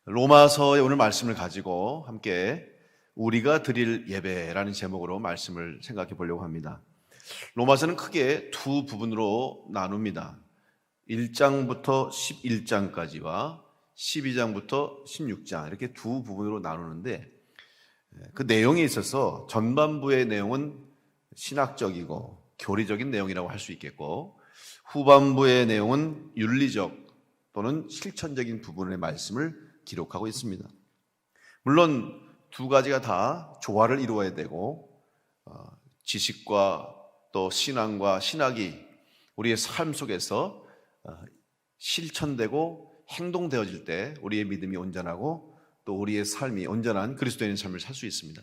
로마서의 오늘 말씀을 가지고 함께 우리가 드릴 예배라는 제목으로 말씀을 생각해 보려고 합니다. 로마서는 크게 두 부분으로 나눕니다. 1장부터 11장까지와 12장부터 16장 이렇게 두 부분으로 나누는데 그 내용에 있어서 전반부의 내용은 신학적이고 교리적인 내용이라고 할 수 있겠고 후반부의 내용은 윤리적 또는 실천적인 부분의 말씀을 기록하고 있습니다. 물론 두 가지가 다 조화를 이루어야 되고 지식과 또 신앙과 신학이 우리의 삶 속에서 실천되고 행동되어질 때 우리의 믿음이 온전하고 또 우리의 삶이 온전한 그리스도인의 삶을 살 수 있습니다.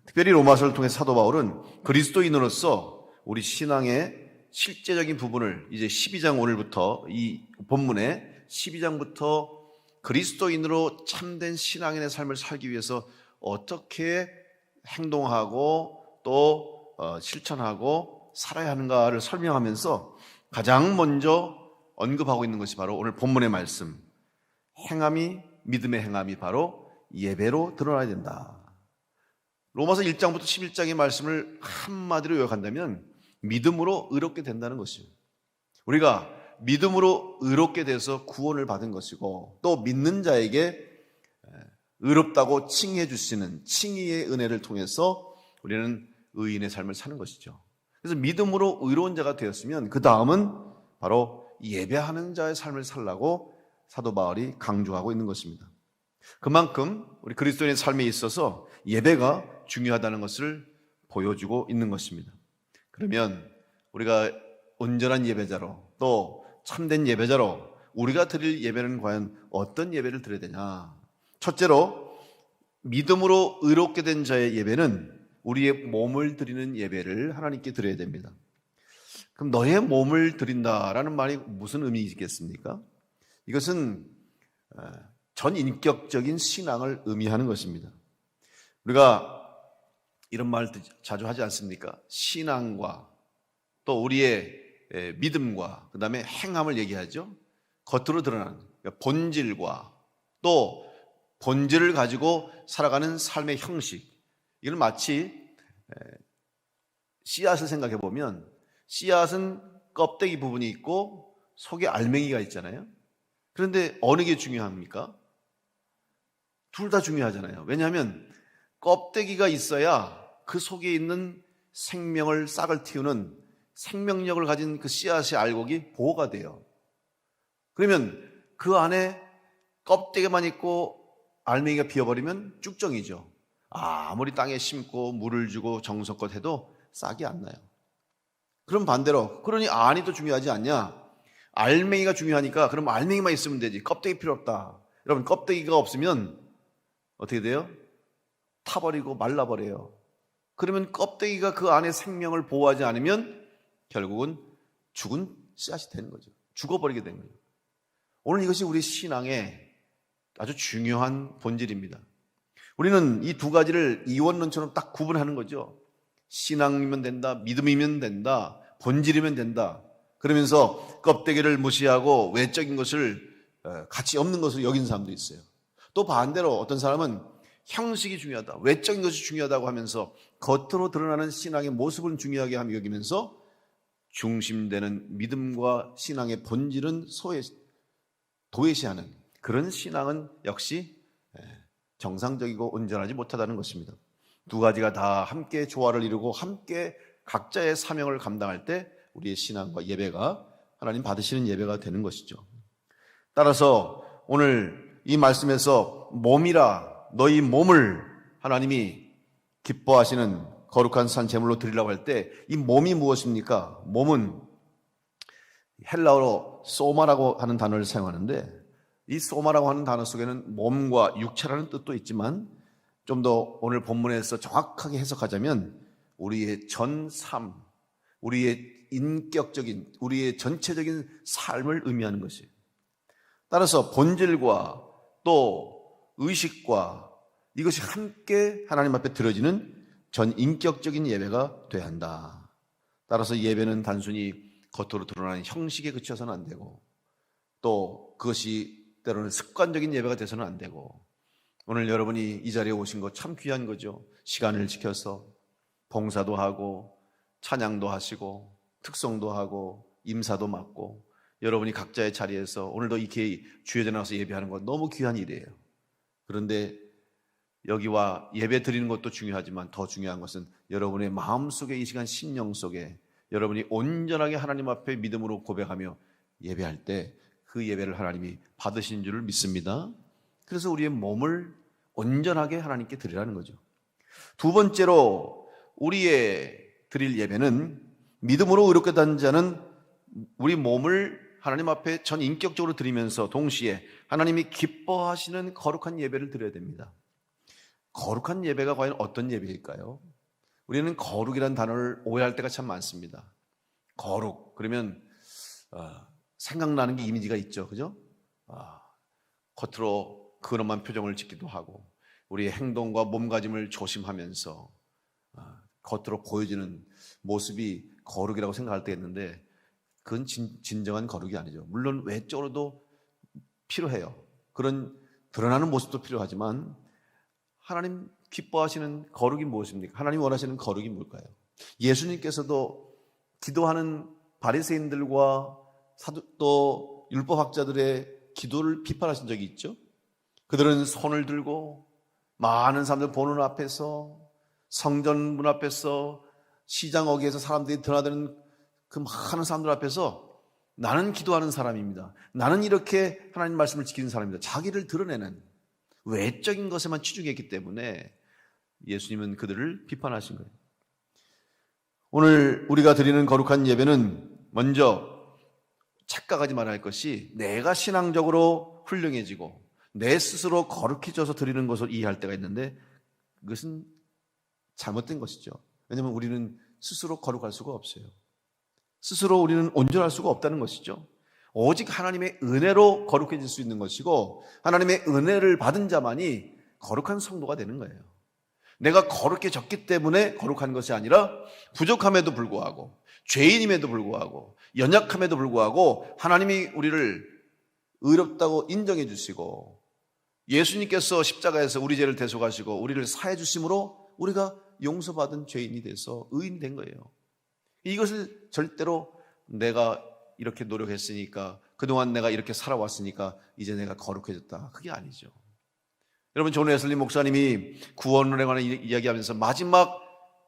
특별히 로마서를 통해 사도 바울은 그리스도인으로서 우리 신앙의 실제적인 부분을 이제 12장 오늘부터 이 본문의 12장부터 그리스도인으로 참된 신앙인의 삶을 살기 위해서 어떻게 행동하고 또 실천하고 살아야 하는가를 설명하면서 가장 먼저 언급하고 있는 것이 바로 오늘 본문의 말씀, 믿음의 행함이 바로 예배로 드러나야 된다. 로마서 1장부터 11장의 말씀을 한마디로 요약한다면 믿음으로 의롭게 된다는 것이에요. 우리가 믿음으로 의롭게 돼서 구원을 받은 것이고 또 믿는 자에게 의롭다고 칭해 주시는 칭의의 은혜를 통해서 우리는 의인의 삶을 사는 것이죠. 그래서 믿음으로 의로운 자가 되었으면 그 다음은 바로 예배하는 자의 삶을 살라고 사도 바울이 강조하고 있는 것입니다. 그만큼 우리 그리스도인의 삶에 있어서 예배가 중요하다는 것을 보여주고 있는 것입니다. 그러면 우리가 온전한 예배자로 또 참된 예배자로 우리가 드릴 예배는 과연 어떤 예배를 드려야 되냐? 첫째로 믿음으로 의롭게 된 자의 예배는 우리의 몸을 드리는 예배를 하나님께 드려야 됩니다. 그럼 너의 몸을 드린다라는 말이 무슨 의미겠습니까? 이것은 전인격적인 신앙을 의미하는 것입니다. 우리가 이런 말 자주 하지 않습니까? 신앙과 또 우리의 믿음과 그 다음에 행함을 얘기하죠. 겉으로 드러나는 본질과 또 본질을 가지고 살아가는 삶의 형식. 이건 마치 씨앗을 생각해 보면 씨앗은 껍데기 부분이 있고 속에 알맹이가 있잖아요. 그런데 어느 게 중요합니까? 둘 다 중요하잖아요. 왜냐하면 껍데기가 있어야 그 속에 있는 생명을 싹을 틔우는 생명력을 가진 그 씨앗의 알곡이 보호가 돼요. 그러면 그 안에 껍데기만 있고 알맹이가 비어버리면 쭉정이죠. 아무리 땅에 심고 물을 주고 정성껏 해도 싹이 안 나요. 그럼 반대로 그러니 안이 더 중요하지 않냐? 알맹이가 중요하니까 그럼 알맹이만 있으면 되지. 껍데기 필요 없다. 여러분 껍데기가 없으면 어떻게 돼요? 타버리고 말라버려요. 그러면 껍데기가 그 안에 생명을 보호하지 않으면 결국은 죽은 씨앗이 되는 거죠. 죽어버리게 되는 거죠. 오늘 이것이 우리 신앙의 아주 중요한 본질입니다. 우리는 이 두 가지를 이원론처럼 딱 구분하는 거죠. 신앙이면 된다, 믿음이면 된다, 본질이면 된다. 그러면서 껍데기를 무시하고 외적인 것을 가치 없는 것으로 여긴 사람도 있어요. 또 반대로 어떤 사람은 형식이 중요하다, 외적인 것이 중요하다고 하면서 겉으로 드러나는 신앙의 모습을 중요하게 여기면서 중심되는 믿음과 신앙의 본질은 도외시하는 그런 신앙은 역시 정상적이고 온전하지 못하다는 것입니다. 두 가지가 다 함께 조화를 이루고 함께 각자의 사명을 감당할 때 우리의 신앙과 예배가 하나님 받으시는 예배가 되는 것이죠. 따라서 오늘 이 말씀에서 몸이라 너희 몸을 하나님이 기뻐하시는 거룩한 산 제물로 드리려고 할 때 이 몸이 무엇입니까? 몸은 헬라어로 소마라고 하는 단어를 사용하는데 이 소마라고 하는 단어 속에는 몸과 육체라는 뜻도 있지만 좀 더 오늘 본문에서 정확하게 해석하자면 우리의 전 삶, 우리의 인격적인, 우리의 전체적인 삶을 의미하는 것이에요. 따라서 본질과 또 의식과 이것이 함께 하나님 앞에 드려지는 전 인격적인 예배가 돼야 한다. 따라서 예배는 단순히 겉으로 드러나는 형식에 그쳐서는 안 되고 또 그것이 때로는 습관적인 예배가 돼서는 안 되고, 오늘 여러분이 이 자리에 오신 거 참 귀한 거죠. 시간을 지켜서 봉사도 하고 찬양도 하시고 특송도 하고 임사도 맡고 여러분이 각자의 자리에서 오늘도 이렇게 주일에 나와서 예배하는 건 너무 귀한 일이에요. 그런데 여기와 예배 드리는 것도 중요하지만 더 중요한 것은 여러분의 마음속에, 이 시간 심령 속에 여러분이 온전하게 하나님 앞에 믿음으로 고백하며 예배할 때 그 예배를 하나님이 받으신 줄을 믿습니다. 그래서 우리의 몸을 온전하게 하나님께 드리라는 거죠. 두 번째로 우리의 드릴 예배는 믿음으로 의롭게 된 자는 우리 몸을 하나님 앞에 전 인격적으로 드리면서 동시에 하나님이 기뻐하시는 거룩한 예배를 드려야 됩니다. 거룩한 예배가 과연 어떤 예배일까요? 우리는 거룩이라는 단어를 오해할 때가 참 많습니다. 거룩 그러면 생각나는 게 이미지가 있죠, 그죠? 겉으로 근엄한 표정을 짓기도 하고 우리의 행동과 몸가짐을 조심하면서 겉으로 보여지는 모습이 거룩이라고 생각할 때 있는데 그건 진정한 거룩이 아니죠. 물론 외적으로도 필요해요. 그런 드러나는 모습도 필요하지만 하나님 기뻐하시는 거룩이 무엇입니까? 하나님 원하시는 거룩이 뭘까요? 예수님께서도 기도하는 바리새인들과 또 율법학자들의 기도를 비판하신 적이 있죠. 그들은 손을 들고 많은 사람들 보는 앞에서 성전 문 앞에서 시장 어귀에서 사람들이 드나드는 그 많은 사람들 앞에서 나는 기도하는 사람입니다. 나는 이렇게 하나님 말씀을 지키는 사람입니다. 자기를 드러내는 외적인 것에만 치중했기 때문에 예수님은 그들을 비판하신 거예요. 오늘 우리가 드리는 거룩한 예배는 먼저 착각하지 말아야 할 것이 내가 신앙적으로 훌륭해지고 내 스스로 거룩해져서 드리는 것을 이해할 때가 있는데 그것은 잘못된 것이죠. 왜냐하면 우리는 스스로 거룩할 수가 없어요. 스스로 우리는 온전할 수가 없다는 것이죠. 오직 하나님의 은혜로 거룩해질 수 있는 것이고 하나님의 은혜를 받은 자만이 거룩한 성도가 되는 거예요. 내가 거룩해졌기 때문에 거룩한 것이 아니라 부족함에도 불구하고 죄인임에도 불구하고 연약함에도 불구하고 하나님이 우리를 의롭다고 인정해 주시고 예수님께서 십자가에서 우리 죄를 대속하시고 우리를 사해 주심으로 우리가 용서받은 죄인이 돼서 의인이 된 거예요. 이것을 절대로 내가 이렇게 노력했으니까 그동안 내가 이렇게 살아왔으니까 이제 내가 거룩해졌다. 그게 아니죠. 여러분 존 웨슬리 목사님이 구원에 관한 이야기하면서 마지막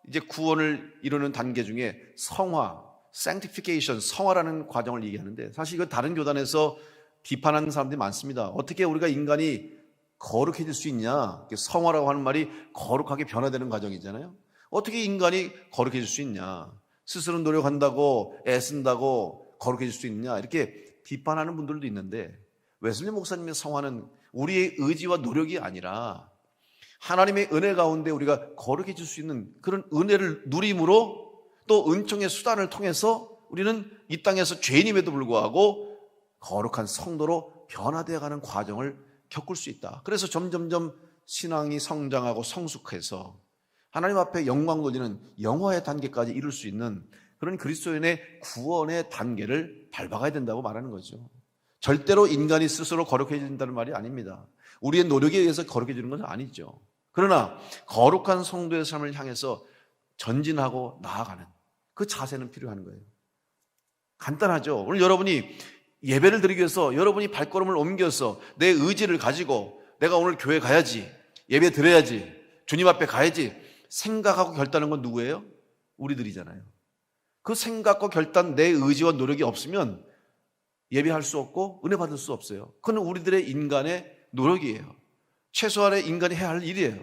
이제 구원을 이루는 단계 중에 성화, sanctification, 성화라는 과정을 얘기하는데 사실 이거 다른 교단에서 비판하는 사람들이 많습니다. 어떻게 우리가 인간이 거룩해질 수 있냐? 성화라고 하는 말이 거룩하게 변화되는 과정이잖아요. 어떻게 인간이 거룩해질 수 있냐? 스스로 노력한다고 애쓴다고 거룩해질 수 있느냐? 이렇게 비판하는 분들도 있는데 웨슬리 목사님의 성화는 우리의 의지와 노력이 아니라 하나님의 은혜 가운데 우리가 거룩해질 수 있는 그런 은혜를 누림으로 또 은총의 수단을 통해서 우리는 이 땅에서 죄인임에도 불구하고 거룩한 성도로 변화되어가는 과정을 겪을 수 있다. 그래서 점점점 신앙이 성장하고 성숙해서 하나님 앞에 영광 돌리는 영화의 단계까지 이룰 수 있는 그런 그리스도인의 구원의 단계를 밟아가야 된다고 말하는 거죠. 절대로 인간이 스스로 거룩해진다는 말이 아닙니다. 우리의 노력에 의해서 거룩해지는 것은 아니죠. 그러나 거룩한 성도의 삶을 향해서 전진하고 나아가는 그 자세는 필요한 거예요. 간단하죠. 오늘 여러분이 예배를 드리기 위해서 여러분이 발걸음을 옮겨서 내 의지를 가지고 내가 오늘 교회 가야지, 예배 드려야지, 주님 앞에 가야지 생각하고 결단한 건 누구예요? 우리들이잖아요. 그 생각과 결단, 내 의지와 노력이 없으면 예배할 수 없고 은혜 받을 수 없어요. 그건 우리들의 인간의 노력이에요. 최소한의 인간이 해야 할 일이에요.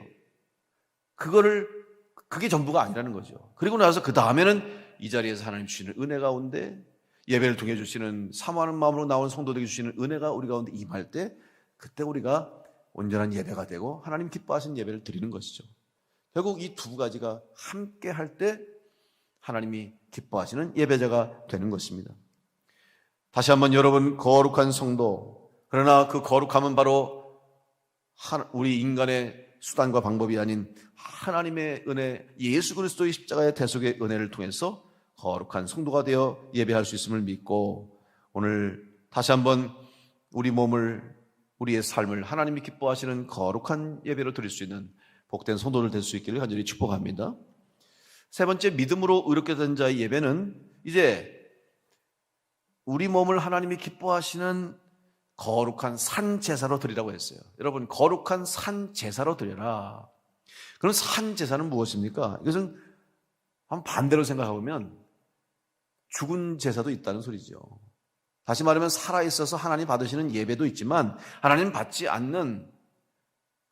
그게 전부가 아니라는 거죠. 그리고 나서 그 다음에는 이 자리에서 하나님 주시는 은혜 가운데 예배를 통해 주시는 사모하는 마음으로 나온 성도들에게 주시는 은혜가 우리 가운데 임할 때 그때 우리가 온전한 예배가 되고 하나님 기뻐하시는 예배를 드리는 것이죠. 결국 이 두 가지가 함께 할 때 하나님이 기뻐하시는 예배자가 되는 것입니다. 다시 한번 여러분, 거룩한 성도, 그러나 그 거룩함은 바로 우리 인간의 수단과 방법이 아닌 하나님의 은혜, 예수 그리스도의 십자가의 대속의 은혜를 통해서 거룩한 성도가 되어 예배할 수 있음을 믿고 오늘 다시 한번 우리 몸을 우리의 삶을 하나님이 기뻐하시는 거룩한 예배로 드릴 수 있는 복된 성도들 될 수 있기를 간절히 축복합니다. 세 번째, 믿음으로 의롭게 된 자의 예배는 이제 우리 몸을 하나님이 기뻐하시는 거룩한 산 제사로 드리라고 했어요. 여러분, 거룩한 산 제사로 드려라. 그럼 산 제사는 무엇입니까? 이것은 한 반대로 생각해 보면 죽은 제사도 있다는 소리죠. 다시 말하면 살아있어서 하나님 받으시는 예배도 있지만 하나님 받지 않는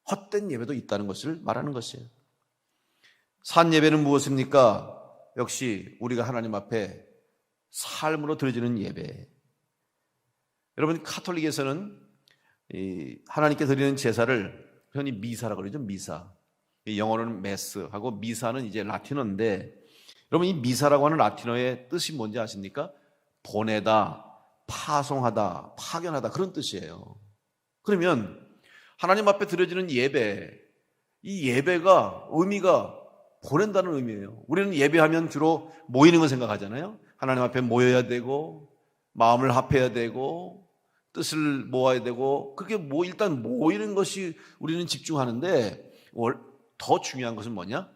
헛된 예배도 있다는 것을 말하는 것이에요. 산 예배는 무엇입니까? 역시 우리가 하나님 앞에 삶으로 드려지는 예배. 여러분, 카톨릭에서는 하나님께 드리는 제사를 흔히 미사라고 그러죠. 미사. 영어로는 메스하고 미사는 이제 라틴어인데, 여러분, 이 미사라고 하는 라틴어의 뜻이 뭔지 아십니까? 보내다, 파송하다, 파견하다, 그런 뜻이에요. 그러면 하나님 앞에 드려지는 예배, 이 예배가 의미가 보낸다는 의미예요. 우리는 예배하면 주로 모이는 걸 생각하잖아요. 하나님 앞에 모여야 되고 마음을 합해야 되고 뜻을 모아야 되고, 그렇게 일단 모이는 것이 우리는 집중하는데, 더 중요한 것은 뭐냐?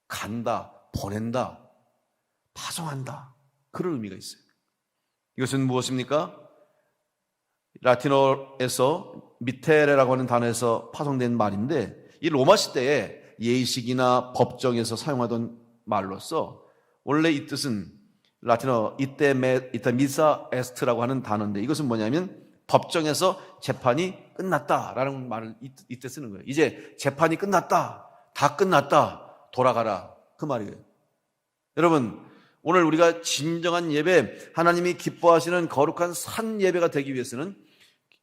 간다, 보낸다, 파송한다, 그런 의미가 있어요. 이것은 무엇입니까? 라틴어에서 미테레라고 하는 단어에서 파송된 말인데, 이 로마 시대에 예식이나 법정에서 사용하던 말로서 원래 이 뜻은 라틴어 이때 미사 에스트라고 하는 단어인데, 이것은 뭐냐면 법정에서 재판이 끝났다라는 말을 이때 쓰는 거예요. 이제 재판이 끝났다, 다 끝났다, 돌아가라, 그 말이에요. 여러분, 오늘 우리가 진정한 예배, 하나님이 기뻐하시는 거룩한 산 예배가 되기 위해서는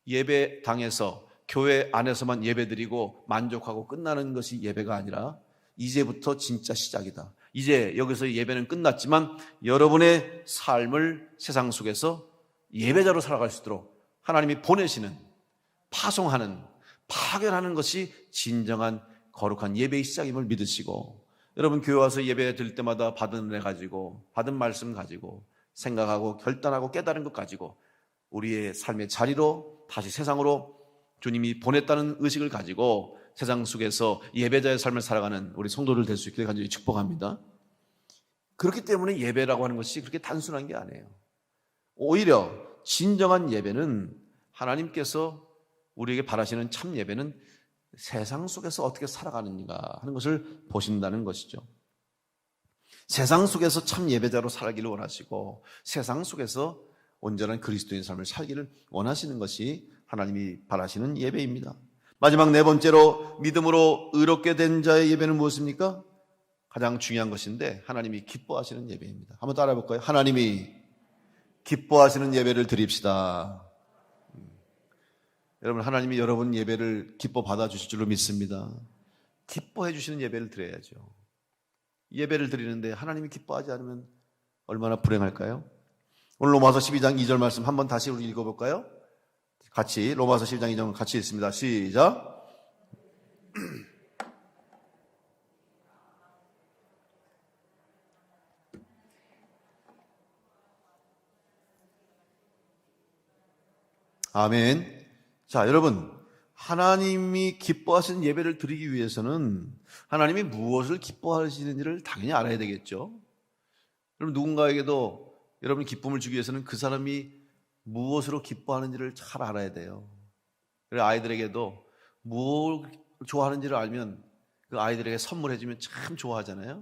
예배당에서 교회 안에서만 예배드리고 만족하고 끝나는 것이 예배가 아니라 이제부터 진짜 시작이다. 이제 여기서 예배는 끝났지만 여러분의 삶을 세상 속에서 예배자로 살아갈 수 있도록 하나님이 보내시는, 파송하는, 파견하는 것이 진정한 거룩한 예배의 시작임을 믿으시고, 여러분 교회 와서 예배 드릴 때마다 받은 은혜 가지고, 받은 말씀 가지고, 생각하고 결단하고 깨달은 것 가지고 우리의 삶의 자리로 다시 세상으로 주님이 보냈다는 의식을 가지고 세상 속에서 예배자의 삶을 살아가는 우리 성도들 될 수 있기를 간절히 축복합니다. 그렇기 때문에 예배라고 하는 것이 그렇게 단순한 게 아니에요. 오히려 진정한 예배는, 하나님께서 우리에게 바라시는 참 예배는 세상 속에서 어떻게 살아가는가 하는 것을 보신다는 것이죠. 세상 속에서 참 예배자로 살기를 원하시고 세상 속에서 온전한 그리스도인 삶을 살기를 원하시는 것이 하나님이 바라시는 예배입니다. 마지막 네 번째로, 믿음으로 의롭게 된 자의 예배는 무엇입니까? 가장 중요한 것인데 하나님이 기뻐하시는 예배입니다. 한번 따라해 볼까요? 하나님이 기뻐하시는 예배를 드립시다. 여러분, 하나님이 여러분 예배를 기뻐 받아주실 줄로 믿습니다. 기뻐해 주시는 예배를 드려야죠. 예배를 드리는데 하나님이 기뻐하지 않으면 얼마나 불행할까요? 오늘 로마서 12장 2절 말씀 한번 다시 우리 읽어볼까요? 같이 로마서 12장 2절 같이 읽습니다. 시작. 아멘. 자, 여러분, 하나님이 기뻐하시는 예배를 드리기 위해서는 하나님이 무엇을 기뻐하시는지를 당연히 알아야 되겠죠. 여러분, 누군가에게도 여러분 기쁨을 주기 위해서는 그 사람이 무엇으로 기뻐하는지를 잘 알아야 돼요. 그래서 아이들에게도 뭘 좋아하는지를 알면 그 아이들에게 선물해주면 참 좋아하잖아요.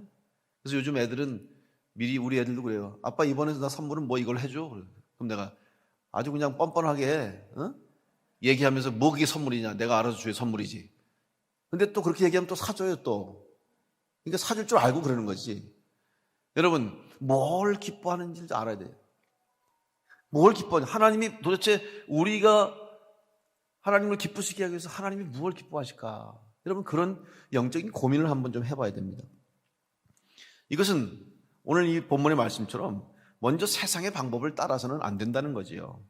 그래서 요즘 애들은 미리, 우리 애들도 그래요. 아빠 이번에 나 선물은 뭐 이걸 해줘. 그럼 내가 아주 그냥 뻔뻔하게 얘기하면서 뭐 그게 선물이냐, 내가 알아서 주의 선물이지. 근데 또 그렇게 얘기하면 또 사줘요 또. 그러니까 사줄 줄 알고 그러는 거지. 여러분, 뭘 기뻐하는지 알아야 돼요. 뭘 기뻐하냐. 하나님이 도대체 우리가 하나님을 기쁘시게 하기 위해서 하나님이 무엇을 기뻐하실까? 여러분, 그런 영적인 고민을 한번 좀 해봐야 됩니다. 이것은 오늘 이 본문의 말씀처럼 먼저 세상의 방법을 따라서는 안 된다는 거지요.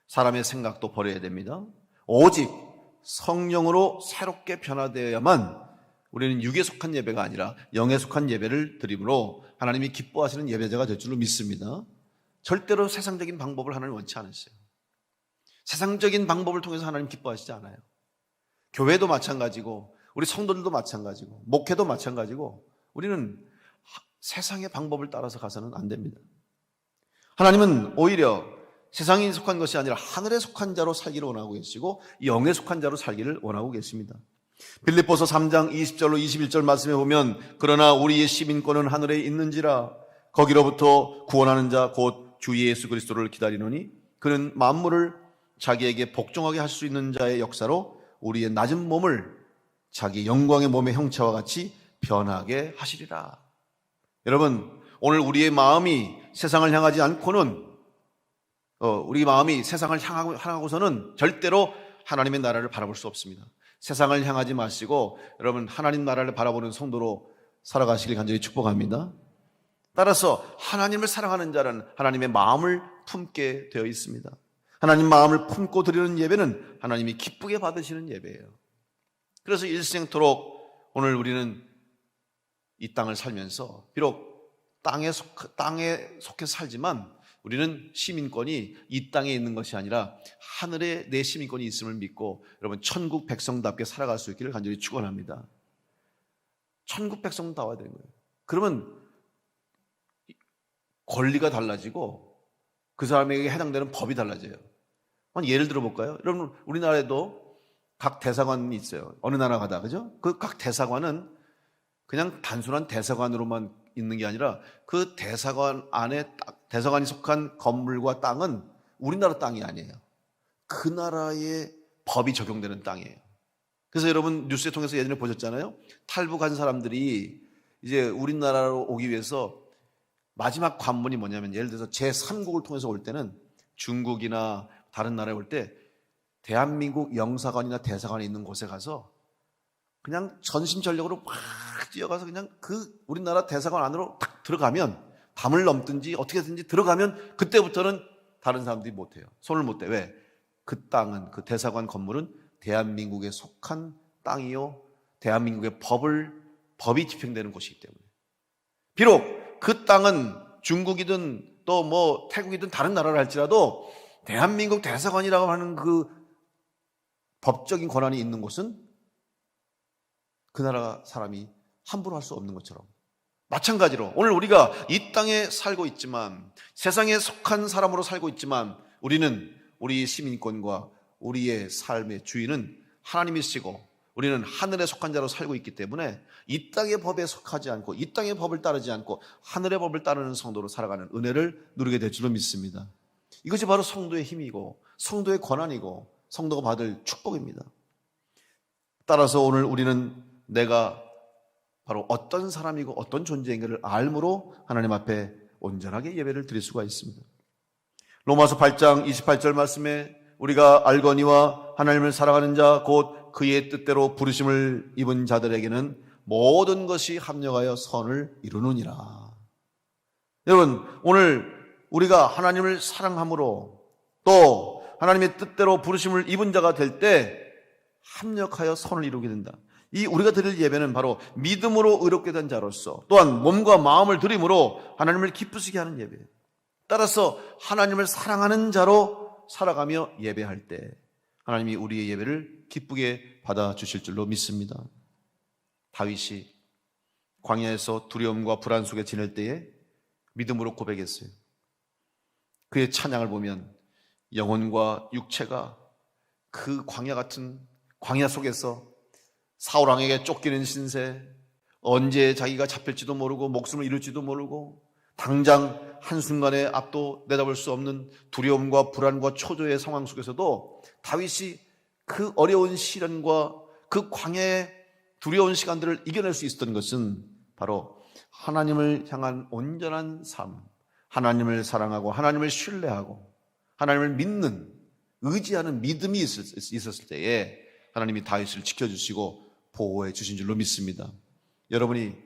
사람의 생각도 버려야 됩니다. 오직 성령으로 새롭게 변화되어야만 우리는 육에 속한 예배가 아니라 영에 속한 예배를 드림으로 하나님이 기뻐하시는 예배자가 될 줄로 믿습니다. 절대로 세상적인 방법을 하나님 원치 않으세요. 세상적인 방법을 통해서 하나님 기뻐하시지 않아요. 교회도 마찬가지고 우리 성도들도 마찬가지고 목회도 마찬가지고 우리는 세상의 방법을 따라서 가서는 안 됩니다. 하나님은 오히려 세상에 속한 것이 아니라 하늘에 속한 자로 살기를 원하고 계시고 영에 속한 자로 살기를 원하고 계십니다. 빌립보서 3장 20절로 21절 말씀에 보면 그러나 우리의 시민권은 하늘에 있는지라 거기로부터 구원하는 자 곧 주 예수 그리스도를 기다리노니 그는 만물을 자기에게 복종하게 할 수 있는 자의 역사로 우리의 낮은 몸을 자기 영광의 몸의 형체와 같이 변하게 하시리라. 여러분, 오늘 우리의 마음이 세상을 향하지 않고는 우리 마음이 세상을 향하고서는 절대로 하나님의 나라를 바라볼 수 없습니다. 세상을 향하지 마시고 여러분 하나님 나라를 바라보는 성도로 살아가시길 간절히 축복합니다. 따라서 하나님을 사랑하는 자는 하나님의 마음을 품게 되어 있습니다. 하나님 마음을 품고 드리는 예배는 하나님이 기쁘게 받으시는 예배예요. 그래서 일생토록 오늘 우리는 이 땅을 살면서 비록 땅에 속해 살지만 우리는 시민권이 이 땅에 있는 것이 아니라 하늘에 내 시민권이 있음을 믿고 여러분 천국 백성답게 살아갈 수 있기를 간절히 축원합니다. 천국 백성다워야 되는 거예요. 그러면 권리가 달라지고 그 사람에게 해당되는 법이 달라져요. 예를 들어 볼까요? 여러분 우리나라에도 각 대사관이 있어요. 어느 나라 가다 그죠? 그 각 대사관은 그냥 단순한 대사관으로만 있는 게 아니라 그 대사관 안에 대사관이 속한 건물과 땅은 우리나라 땅이 아니에요. 그 나라의 법이 적용되는 땅이에요. 그래서 여러분 뉴스에 통해서 예전에 보셨잖아요. 탈북한 사람들이 이제 우리나라로 오기 위해서 마지막 관문이 뭐냐면 예를 들어서 제3국을 통해서 올 때는 중국이나 다른 나라에 올 때 대한민국 영사관이나 대사관이 있는 곳에 가서 그냥 전심전력으로 막 뛰어가서 그냥 그 우리나라 대사관 안으로 딱 들어가면 담을 넘든지 어떻게든지 들어가면 그때부터는 다른 사람들이 못해요. 손을 못 대. 왜? 그 땅은 그 대사관 건물은 대한민국에 속한 땅이요 대한민국의 법이 집행되는 곳이기 때문에 비록 그 땅은 중국이든 또 뭐 태국이든 다른 나라를 할지라도 대한민국 대사관이라고 하는 그 법적인 권한이 있는 곳은 그 나라 사람이 함부로 할 수 없는 것처럼 마찬가지로 오늘 우리가 이 땅에 살고 있지만 세상에 속한 사람으로 살고 있지만 우리는 우리의 시민권과 우리의 삶의 주인은 하나님이시고 우리는 하늘에 속한 자로 살고 있기 때문에 이 땅의 법에 속하지 않고 이 땅의 법을 따르지 않고 하늘의 법을 따르는 성도로 살아가는 은혜를 누리게 될 줄로 믿습니다. 이것이 바로 성도의 힘이고 성도의 권한이고 성도가 받을 축복입니다. 따라서 오늘 우리는 내가 바로 어떤 사람이고 어떤 존재인가를 알므로 하나님 앞에 온전하게 예배를 드릴 수가 있습니다. 로마서 8장 28절 말씀에 우리가 알거니와 하나님을 사랑하는 자 곧 그의 뜻대로 부르심을 입은 자들에게는 모든 것이 합력하여 선을 이루느니라. 여러분 오늘 우리가 하나님을 사랑함으로 또 하나님의 뜻대로 부르심을 입은 자가 될 때 합력하여 선을 이루게 된다. 이 우리가 드릴 예배는 바로 믿음으로 의롭게 된 자로서 또한 몸과 마음을 드림으로 하나님을 기쁘시게 하는 예배예요. 따라서 하나님을 사랑하는 자로 살아가며 예배할 때 하나님이 우리의 예배를 기쁘게 받아주실 줄로 믿습니다. 다윗이 광야에서 두려움과 불안 속에 지낼 때에 믿음으로 고백했어요. 그의 찬양을 보면 영혼과 육체가 그 광야 같은 광야 속에서 사울 왕에게 쫓기는 신세, 언제 자기가 잡힐지도 모르고 목숨을 잃을지도 모르고 당장 한순간에 앞도 내다볼 수 없는 두려움과 불안과 초조의 상황 속에서도 다윗이 그 어려운 시련과 그 광야의 두려운 시간들을 이겨낼 수 있었던 것은 바로 하나님을 향한 온전한 삶, 하나님을 사랑하고 하나님을 신뢰하고 하나님을 믿는 의지하는 믿음이 있었을 때에 하나님이 다윗을 지켜주시고 보호해 주신 줄로 믿습니다. 여러분이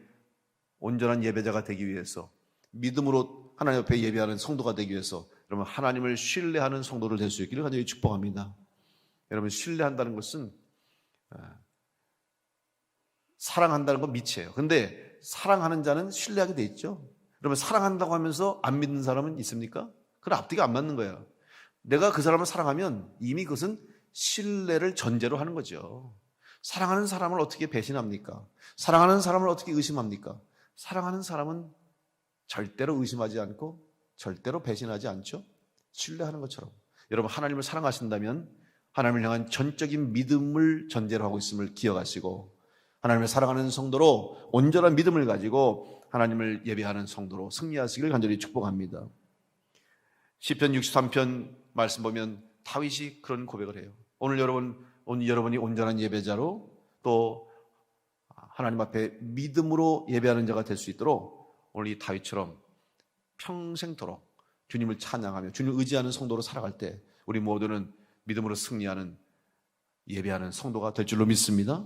온전한 예배자가 되기 위해서 믿음으로 하나님 앞에 예배하는 성도가 되기 위해서 여러분 하나님을 신뢰하는 성도를 될 수 있기를 간절히 축복합니다. 여러분 신뢰한다는 것은 사랑한다는 건 밑이에요. 그런데 사랑하는 자는 신뢰하게 돼 있죠. 여러분 사랑한다고 하면서 안 믿는 사람은 있습니까? 그건 앞뒤가 안 맞는 거예요. 내가 그 사람을 사랑하면 이미 그것은 신뢰를 전제로 하는 거죠. 사랑하는 사람을 어떻게 배신합니까? 사랑하는 사람을 어떻게 의심합니까? 사랑하는 사람은 절대로 의심하지 않고 절대로 배신하지 않죠. 신뢰하는 것처럼. 여러분, 하나님을 사랑하신다면 하나님을 향한 전적인 믿음을 전제로 하고 있음을 기억하시고, 하나님을 사랑하는 성도로 온전한 믿음을 가지고 하나님을 예배하는 성도로 승리하시길 간절히 축복합니다. 시편 63편 말씀 보면 다윗이 그런 고백을 해요. 오늘 여러분이 온전한 예배자로 또 하나님 앞에 믿음으로 예배하는 자가 될 수 있도록 오늘 이 다윗처럼 평생토록 주님을 찬양하며 주님을 의지하는 성도로 살아갈 때 우리 모두는 믿음으로 승리하는 예배하는 성도가 될 줄로 믿습니다.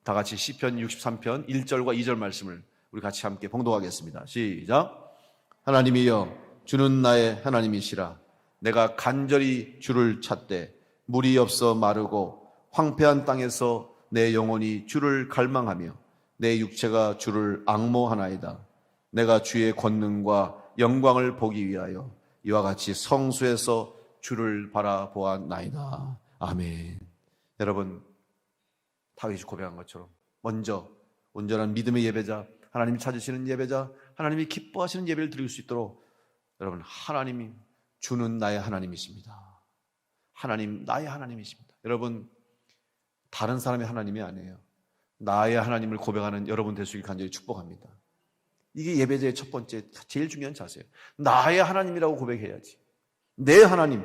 다 같이 시편 63편 1절과 2절 말씀을 우리 같이 함께 봉독하겠습니다. 시작. 하나님이여, 주는 나의 하나님이시라. 내가 간절히 주를 찾되 물이 없어 마르고 황폐한 땅에서 내 영혼이 주를 갈망하며 내 육체가 주를 앙모하나이다. 내가 주의 권능과 영광을 보기 위하여 이와 같이 성수에서 주를 바라보았나이다. 아멘. 여러분, 다윗이 고백한 것처럼 먼저 온전한 믿음의 예배자, 하나님이 찾으시는 예배자, 하나님이 기뻐하시는 예배를 드릴 수 있도록 여러분, 하나님이 주는 나의 하나님이십니다. 하나님, 나의 하나님이십니다. 여러분, 다른 사람의 하나님이 아니에요. 나의 하나님을 고백하는 여러분 되시길 간절히 축복합니다. 이게 예배자의 첫 번째, 제일 중요한 자세예요. 나의 하나님이라고 고백해야지. 내 하나님.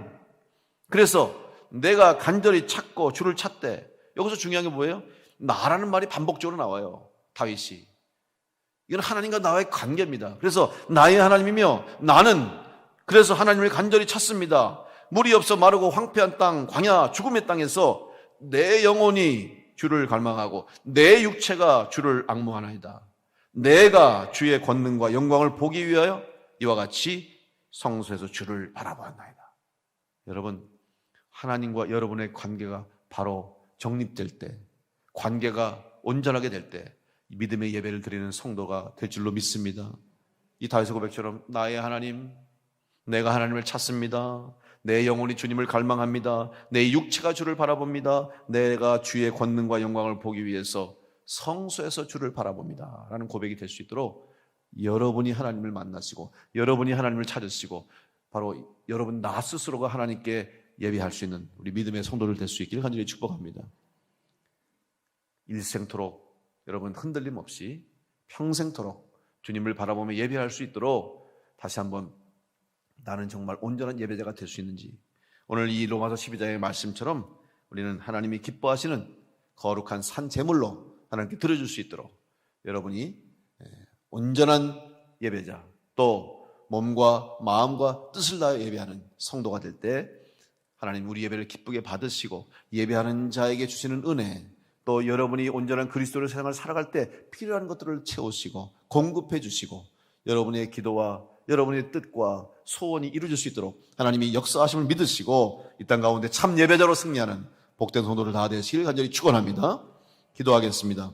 그래서 내가 간절히 찾고 주를 찾되, 여기서 중요한 게 뭐예요? 나라는 말이 반복적으로 나와요. 다윗이. 이건 하나님과 나와의 관계입니다. 그래서 나의 하나님이며 나는 그래서 하나님을 간절히 찾습니다. 물이 없어 마르고 황폐한 땅, 광야, 죽음의 땅에서 내 영혼이 주를 갈망하고 내 육체가 주를 앙모하나이다. 내가 주의 권능과 영광을 보기 위하여 이와 같이 성소에서 주를 바라보았나이다. 여러분, 하나님과 여러분의 관계가 바로 정립될 때, 관계가 온전하게 될 때 믿음의 예배를 드리는 성도가 될 줄로 믿습니다. 이 다윗의 고백처럼 나의 하나님, 내가 하나님을 찾습니다. 내 영혼이 주님을 갈망합니다. 내 육체가 주를 바라봅니다. 내가 주의 권능과 영광을 보기 위해서 성소에서 주를 바라봅니다. 라는 고백이 될 수 있도록 여러분이 하나님을 만나시고 여러분이 하나님을 찾으시고 바로 여러분 나 스스로가 하나님께 예배할 수 있는 우리 믿음의 성도를 될 수 있기를 간절히 축복합니다. 일생토록 여러분 흔들림 없이 평생토록 주님을 바라보며 예배할 수 있도록 다시 한번 나는 정말 온전한 예배자가 될 수 있는지, 오늘 이 로마서 12장의 말씀처럼 우리는 하나님이 기뻐하시는 거룩한 산 제물로 하나님께 드려줄 수 있도록 여러분이 온전한 예배자, 또 몸과 마음과 뜻을 다해 예배하는 성도가 될 때 하나님 우리 예배를 기쁘게 받으시고 예배하는 자에게 주시는 은혜, 또 여러분이 온전한 그리스도의 세상을 살아갈 때 필요한 것들을 채우시고 공급해 주시고 여러분의 기도와 여러분의 뜻과 소원이 이루어질 수 있도록 하나님이 역사하심을 믿으시고 이 땅 가운데 참 예배자로 승리하는 복된 성도를 다 되시길 간절히 축원합니다. 기도하겠습니다.